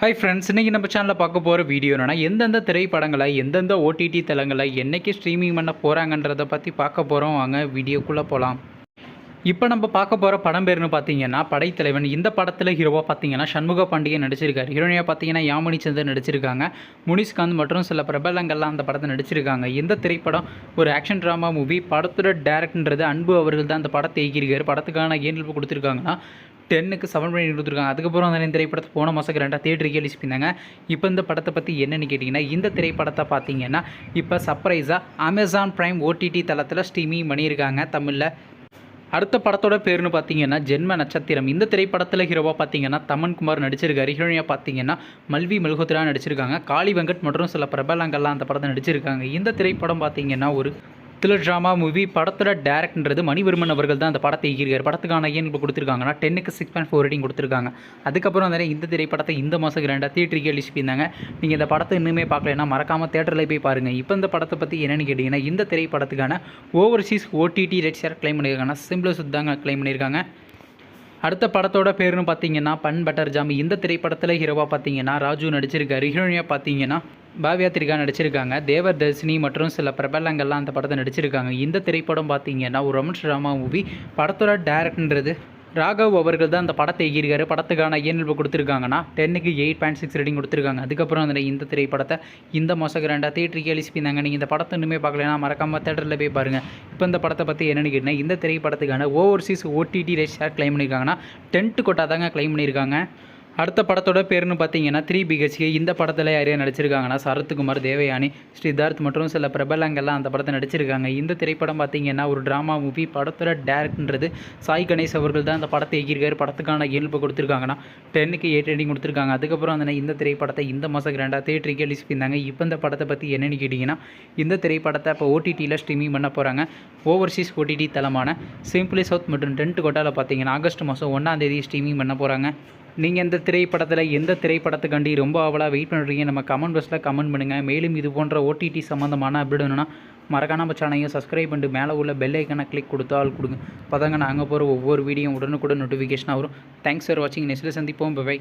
Hi friends, இன்றைக்கி நம்ம சேனலில் பார்க்க போகிற வீடியோ என்னென்னா எந்தெந்த திரைப்படங்களை எந்தெந்த ஓடிடி தளங்களை என்றைக்கு ஸ்ட்ரீமிங் பண்ண போகிறாங்கன்றதை பற்றி பார்க்க போகிறோம். வாங்க வீடியோக்குள்ளே போகலாம். இப்போ நம்ம பார்க்க போகிற படம் பேர்னு பார்த்தீங்கன்னா படைத்தலைவன். இந்த படத்தில் ஹீரோவாக பார்த்தீங்கன்னா சண்முக பாண்டியன் நடிச்சிருக்காரு. ஹீரோனியாக பார்த்தீங்கன்னா யாமினி சந்தர் நடிச்சிருக்காங்க. முனிஷ்காந்த் மற்றும் சில பிரபலங்கள்லாம் அந்த படத்தை நடிச்சிருக்காங்க. இந்த திரைப்படம் ஒரு ஆக்ஷன் ட்ராமா மூவி. படத்தோட டேரக்டர்ன்றது அன்பு அவர்கள் தான் அந்த படத்தை இயக்கியிருக்காரு. படத்துக்கான ஏன் கொடுத்துருக்காங்கன்னா 10க்கு 7 பண்ணி கொடுத்துருக்காங்க. அதுக்கப்புறம் அந்த திரைப்படத்தை போன மாதம் 2 தியேட்டருக்கு ரிலீஸ் பண்ணாங்க. இப்போ இந்த படத்தை பற்றி என்னென்னு கேட்டிங்கன்னா, இந்த திரைப்படத்தை பார்த்தீங்கன்னா இப்போ சர்ப்ரைஸாக அமேசான் பிரைம் ஓடிடி தளத்தில் ஸ்ட்ரீமிங் பண்ணியிருக்காங்க தமிழில். அடுத்த படத்தோட பேர்னு பார்த்தீங்கன்னா ஜென்ம நட்சத்திரம். இந்த திரைப்படத்தில் ஹீரோவாக பார்த்தீங்கன்னா தமன்குமார் நடிச்சிருக்காரு. ஹீரோனியாக பார்த்தீங்கன்னா மல்வி மல்ஹோத்ரா நடிச்சிருக்காங்க. காளி வெங்கட் மற்றும் சில பிரபலங்கள்லாம் அந்த படத்தை நடிச்சிருக்காங்க. இந்த திரைப்படம் பார்த்தீங்கன்னா ஒரு த்ரில்லர் ட்ராமா மூவி. படத்தோட டேரக்டர்ன்றது மணிவர்மன் அவர்கள் தான் அந்த படத்தை இயக்கியிருக்காரு. படத்துக்கான ஏன் இப்போ கொடுத்துருக்காங்கன்னா 10க்கு 6.4 ரேட்டிங் கொடுத்துருக்காங்க. அதுக்கப்புறம் அந்த இந்த திரைப்படத்தை இந்த மாதம் 2 தியேட்டருக்கு ரிலீஸ் பண்ணியிருந்தாங்க. நீங்கள் இந்த படத்தை இன்னுமே பார்க்கலன்னா மறக்காமல் தேட்டரில் போய் பாருங்கள். இப்போ இந்த படத்தை பற்றி என்னென்னு கேட்டிங்கன்னா, இந்த திரைப்படத்துக்கான ஓவர்சீஸ் ஓடிடி ரைட்ஸ் யார் கிளைம் பண்ணியிருக்காங்கன்னா சிம்பிள் சுத்தாங்க கிளைம் பண்ணியிருக்காங்க. அடுத்த படத்தோட பேருன்னு பார்த்தீங்கன்னா பன் பட்டர் ஜாமி. இந்த திரைப்படத்தில் ஹீரோவாக பார்த்தீங்கன்னா ராஜு நடிச்சிருக்காரு. ஹீரோனியாக பார்த்தீங்கன்னா பாவ்யா திரிகா நடிச்சிருக்காங்க. தேவதர்ஷினி மற்றும் சில பிரபலங்கள்லாம் அந்த படத்தை நடிச்சிருக்காங்க. இந்த திரைப்படம் பார்த்தீங்கன்னா ஒரு ரொமான்ஸ் ட்ராமா மூவி. படத்தோட டேரக்டர்ன்றது ராகவ் அவர்கள் தான் அந்த படத்தை எகிருக்காரு. படத்துக்கான ஏன் கொடுத்துருக்காங்கன்னா 10க்கு 8.6 ரேட்டிங் கொடுத்துருக்காங்க. அதுக்கப்புறம் அந்த இந்த திரைப்படத்தை இந்த மாதம் 2 தியேட்டருக்கு ரிலீஸ் பண்ணாங்க. நீங்கள் இந்த படத்தை இன்னுமே பார்க்கலன்னா மறக்காமல் தேட்டரில் போய் பாருங்கள். இப்போ இந்த படத்தை பற்றி என்னென்னு கேட்டிங்கன்னா, இந்த திரைப்படத்துக்கான ஓவர்சீஸ் ஓடிடி ரைட்ஸ் யார் கிளைம் பண்ணியிருக்காங்கன்னா 10 கோட்டா தாங்க கிளைம் பண்ணியிருக்காங்க. அடுத்த படத்தோட பேருன்னு பார்த்தீங்கன்னா 3 BHK. இந்த படத்தில் யாரையா நடிச்சிருக்காங்கன்னா சரத்குமார், தேவயானி, ஸ்ரீதார்த் மற்றும் சில பிரபலங்கள்லாம் அந்த படத்தை நடிச்சிருக்காங்க. இந்த திரைப்படம் பார்த்தீங்கன்னா ஒரு ட்ராமா மூவி. படத்தோட டேரக்டர்ன்றது சாய் கணேஷ் அவர்கள் தான் அந்த படத்தை இயக்கியிருக்காரு. படத்துக்கான ஏழ்ப்பு கொடுத்துருக்காங்கன்னா 10க்கு 8 ரேட்டிங் கொடுத்துருக்காங்க. அதுக்கப்புறம் அந்த இந்த திரைப்படத்தை இந்த மாதம் 2 தியேட்டருக்கு ரிலீஸ் பண்ணாங்க. இப்போ இந்த படத்தை பற்றி என்னென்னு கேட்டிங்கன்னா, இந்த திரைப்படத்தை இப்போ ஓடிடியில் ஸ்ட்ரீமிங் பண்ண போகிறாங்க. ஓவர்சீஸ் ஓடிடி தளமான சிம்பிளி சவுத் மற்றும் 10 கோட்டாவில் பார்த்தீங்கன்னா ஆகஸ்ட் மாதம் 1 ஸ்ட்ரீமிங் பண்ண போகிறாங்க. நீங்கள் இந்த திரைப்படத்தில் எந்த திரைப்படத்துக்காண்டி ரொம்ப ஆவலாக வெயிட் பண்ணுறீங்க நம்ம கமெண்ட் பாக்ஸில் கமெண்ட் பண்ணுங்கள். மேலும் இது போன்ற ஓடிடி சம்மந்தமான அப்டேட் வேணும்னா மறக்காம நம்ம சேனலையும் சப்ஸ்கிரைப் பண்ணிட்டு மேலே உள்ள பெல் ஐக்கனை கிளிக் கொடுத்தால் கொடுங்க. அப்போ தாங்க நாங்கள் போகிற ஒவ்வொரு வீடியோ உடனுக்குடன் நோட்டிஃபிகேஷனாக வரும். தேங்க்ஸ் ஃபார் வாட்சிங். நெக்ஸ்ட்டில் சந்திப்போம். பை.